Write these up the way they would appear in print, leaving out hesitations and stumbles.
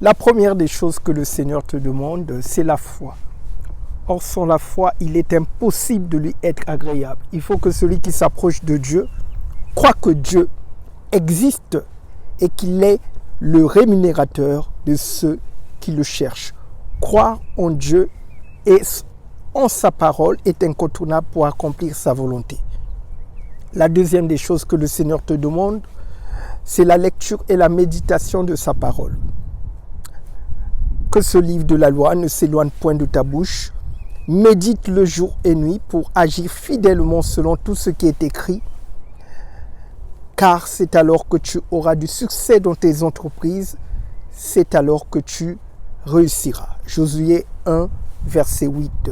La première des choses que le Seigneur te demande, c'est la foi. Or, sans la foi, il est impossible de lui être agréable. Il faut que celui qui s'approche de Dieu croit que Dieu existe et qu'il est le rémunérateur de ceux qui le cherchent. Croire en Dieu et en sa parole est incontournable pour accomplir sa volonté. La deuxième des choses que le Seigneur te demande, c'est la lecture et la méditation de sa parole. Que ce livre de la loi ne s'éloigne point de ta bouche. Médite le jour et nuit pour agir fidèlement selon tout ce qui est écrit, car c'est alors que tu auras du succès dans tes entreprises, c'est alors que tu réussiras. Josué 1, verset 8.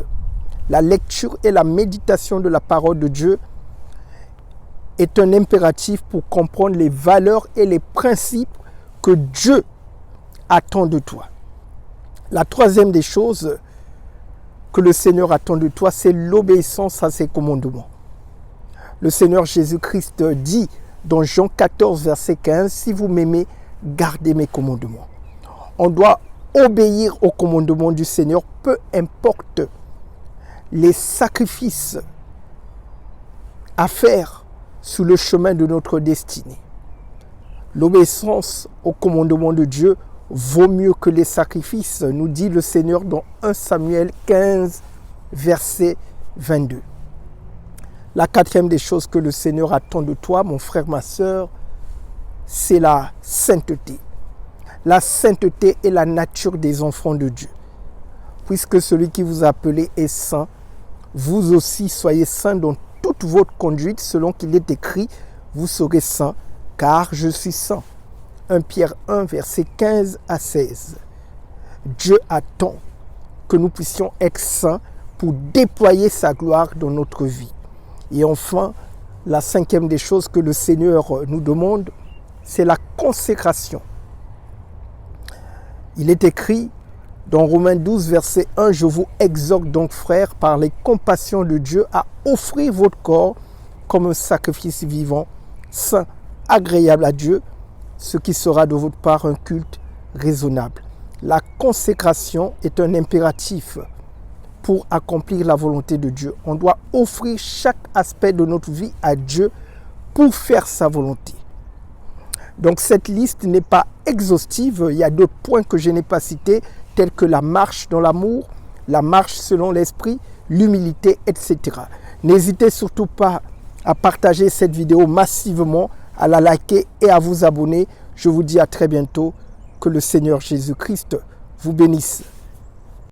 La lecture et la méditation de la parole de Dieu est un impératif pour comprendre les valeurs et les principes que Dieu attend de toi. La troisième des choses que le Seigneur attend de toi, c'est l'obéissance à ses commandements. Le Seigneur Jésus-Christ dit dans Jean 14, verset 15, « Si vous m'aimez, gardez mes commandements. » On doit obéir aux commandements du Seigneur, peu importe les sacrifices à faire sur le chemin de notre destinée. L'obéissance aux commandements de Dieu vaut mieux que les sacrifices, nous dit le Seigneur dans 1 Samuel 15, verset 22. La quatrième des choses que le Seigneur attend de toi, mon frère, ma sœur, c'est la sainteté. La sainteté est la nature des enfants de Dieu. Puisque celui qui vous a appelé est saint, vous aussi soyez saints dans toute votre conduite, selon qu'il est écrit, vous serez saints, car je suis saint. 1 Pierre 1, verset 15 à 16. Dieu attend que nous puissions être saints pour déployer sa gloire dans notre vie. Et enfin, la cinquième des choses que le Seigneur nous demande, c'est la consécration. Il est écrit dans Romains 12, verset 1, « Je vous exhorte donc, frères, par les compassions de Dieu, à offrir votre corps comme un sacrifice vivant, saint, agréable à Dieu, ce qui sera de votre part un culte raisonnable. » La consécration est un impératif pour accomplir la volonté de Dieu. On doit offrir chaque aspect de notre vie à Dieu pour faire sa volonté. Donc cette liste n'est pas exhaustive. Il y a d'autres points que je n'ai pas cités, tels que la marche dans l'amour, la marche selon l'esprit, l'humilité, etc. N'hésitez surtout pas à partager cette vidéo massivement, à la liker et à vous abonner. Je vous dis à très bientôt. Que le Seigneur Jésus-Christ vous bénisse.